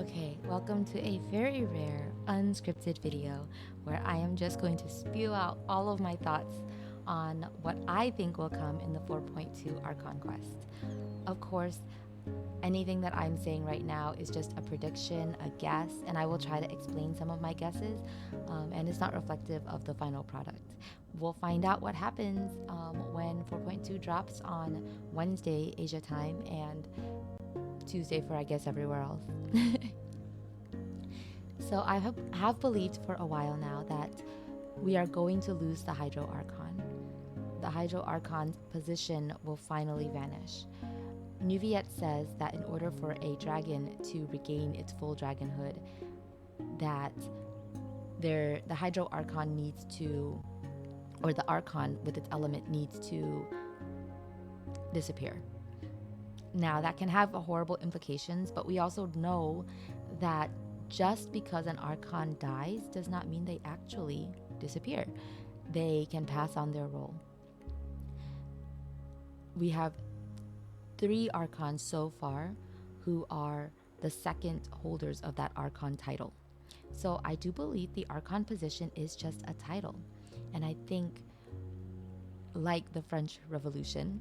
Okay, welcome to a very rare, unscripted video where I am just going to spew out all of my thoughts on what I think will come in the 4.2 Archon Quest. Of course, anything that I'm saying right now is just a prediction, a guess, and I will try to explain some of my guesses, and it's not reflective of the final product. We'll find out what happens when 4.2 drops on Wednesday, Asia time, and Tuesday for, I guess, everywhere else. So I have believed for a while now that we are going to lose the Hydro Archon. The Hydro Archon's position will finally vanish. Nuviet says that in order for a dragon to regain its full dragonhood, that the Hydro Archon needs to, or the Archon with its element needs to disappear. Now, that can have horrible implications, but we also know that just because an Archon dies does not mean they actually disappear. They can pass on their role. We have 3 Archons so far who are the second holders of that Archon title. So I do believe the Archon position is just a title. And I think, like the French Revolution,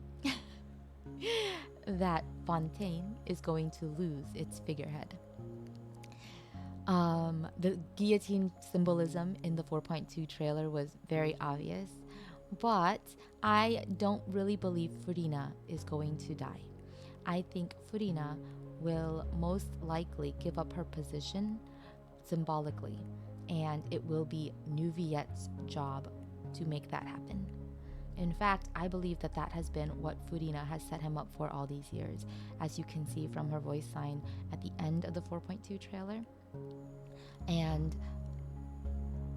that Fontaine is going to lose its figurehead. The guillotine symbolism in the 4.2 trailer was very obvious, but I don't really believe Furina is going to die. I think Furina will most likely give up her position symbolically, and it will be Nuviet's job to make that happen. In fact, I believe that that has been what Furina has set him up for all these years, as you can see from her voice sign at the end of the 4.2 trailer. And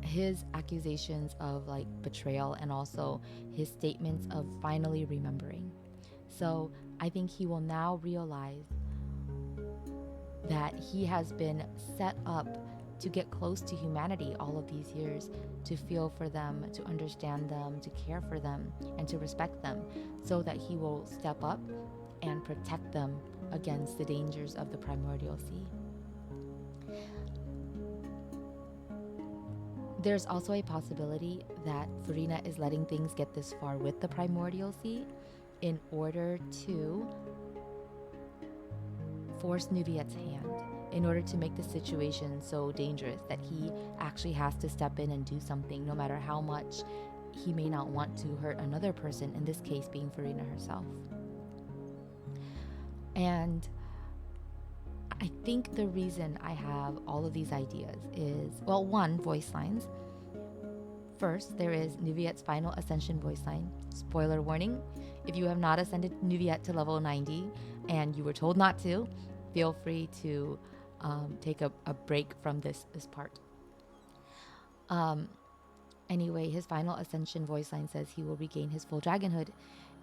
his accusations of like betrayal and also his statements of finally remembering. So I think he will now realize that he has been set up to get close to humanity all of these years, to feel for them, to understand them, to care for them, and to respect them, so that he will step up and protect them against the dangers of the primordial sea. There's also a possibility that Furina is letting things get this far with the primordial sea in order to force Nuviet's hand, in order to make the situation so dangerous that he actually has to step in and do something, no matter how much he may not want to hurt another person, in this case being Furina herself. And I think the reason I have all of these ideas is, well, one, voice lines. First, there is Nuviet's final ascension voice line. Spoiler warning, if you have not ascended Nuviet to level 90 and you were told not to, feel free to take a break from this part. Anyway, his final ascension voice line says he will regain his full dragonhood.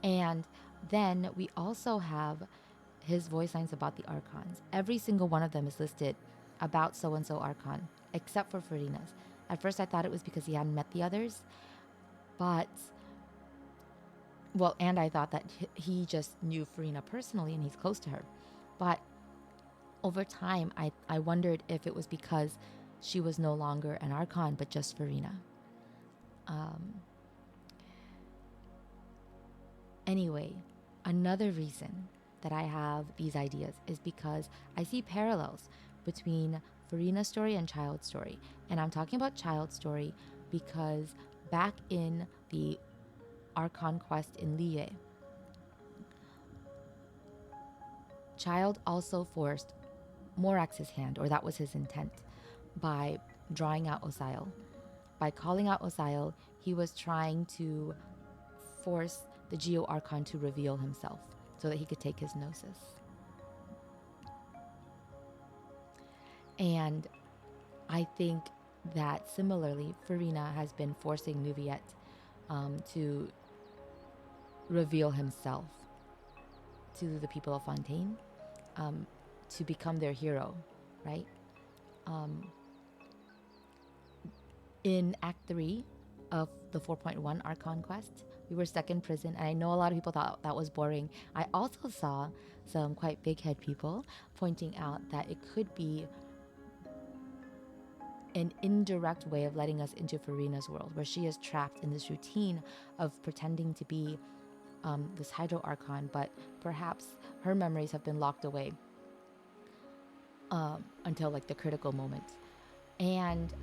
And then we also have his voice lines about the Archons. Every single one of them is listed about so-and-so Archon, except for Furina's. At first I thought it was because he hadn't met the others, but, well, and I thought that he just knew Furina personally and he's close to her. But over time, I wondered if it was because she was no longer an Archon, but just Furina. Anyway, another reason that I have these ideas is because I see parallels between Furina's story and Childe's story. And I'm talking about Childe's story because back in the Archon Quest in Liyue, Childe also forced Morax's hand, or that was his intent, by drawing out Osael. By calling out Osael, he was trying to force the Geo Archon to reveal himself so that he could take his gnosis. And I think that similarly, Furina has been forcing Nuviet to reveal himself to the people of Fontaine, to become their hero, right? In Act 3 of the 4.1 Archon Quest, we were stuck in prison, and I know a lot of people thought that was boring. I also saw some quite big head people pointing out that it could be an indirect way of letting us into Furina's world, where she is trapped in this routine of pretending to be this Hydro Archon, but perhaps her memories have been locked away until like the critical moment. And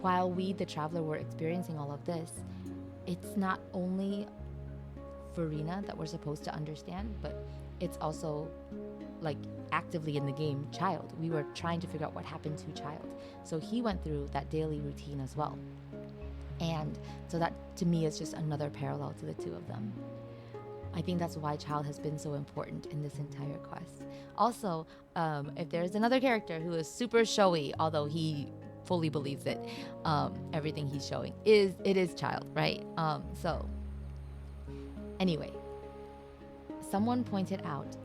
while we, the traveler, were experiencing all of this, it's not only Furina that we're supposed to understand, but it's also like actively in the game Childe. We were trying to figure out what happened to Childe, so he went through that daily routine as well. And so that to me is just another parallel to the two of them. I think that's why Childe has been so important in this entire quest. Also, if there's another character who is super showy, although he fully believes it, everything he's showing is Childe, right? So anyway, someone pointed out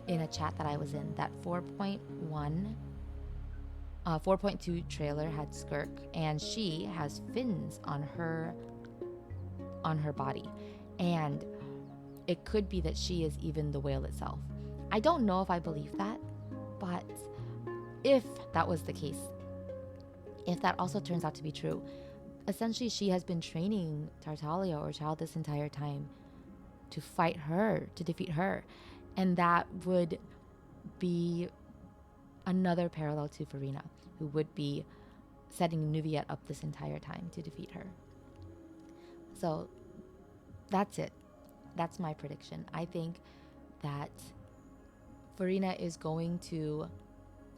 in a chat that I was in that 4.2 trailer had Skirk, and she has fins on her body, and it could be that she is even the whale itself. I don't know if I believe that, but if that was the case, if that also turns out to be true, essentially she has been training Tartaglia or Childe this entire time to fight her, to defeat her. And that would be another parallel to Furina, who would be setting Nuviet up this entire time to defeat her. So that's it. That's my prediction. I think that Furina is going to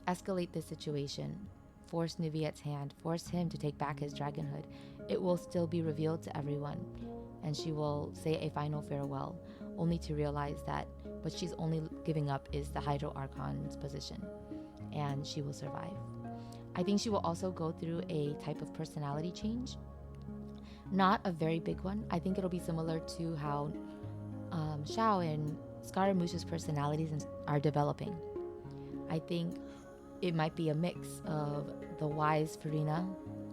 escalate the situation, force Nuviet's hand, force him to take back his dragonhood. It will still be revealed to everyone, and she will say a final farewell, only to realize that what she's only giving up is the Hydro Archon's position, and she will survive. I think she will also go through a type of personality change. Not a very big one. I think it'll be similar to how Xiao and Scaramouche's personalities are developing. I think it might be a mix of the wise Furina,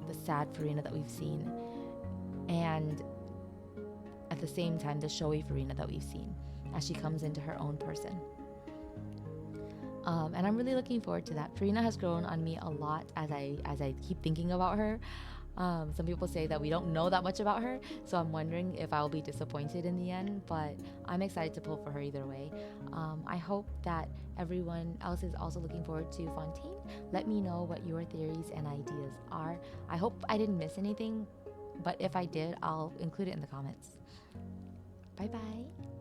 the sad Furina that we've seen, and at the same time the showy Furina that we've seen as she comes into her own person. And I'm really looking forward to that. Furina has grown on me a lot as I keep thinking about her. Some people say that we don't know that much about her, so I'm wondering if I'll be disappointed in the end, but I'm excited to pull for her either way. I hope that everyone else is also looking forward to Fontaine. Let me know what your theories and ideas are. I hope I didn't miss anything, but if I did, I'll include it in the comments. Bye bye.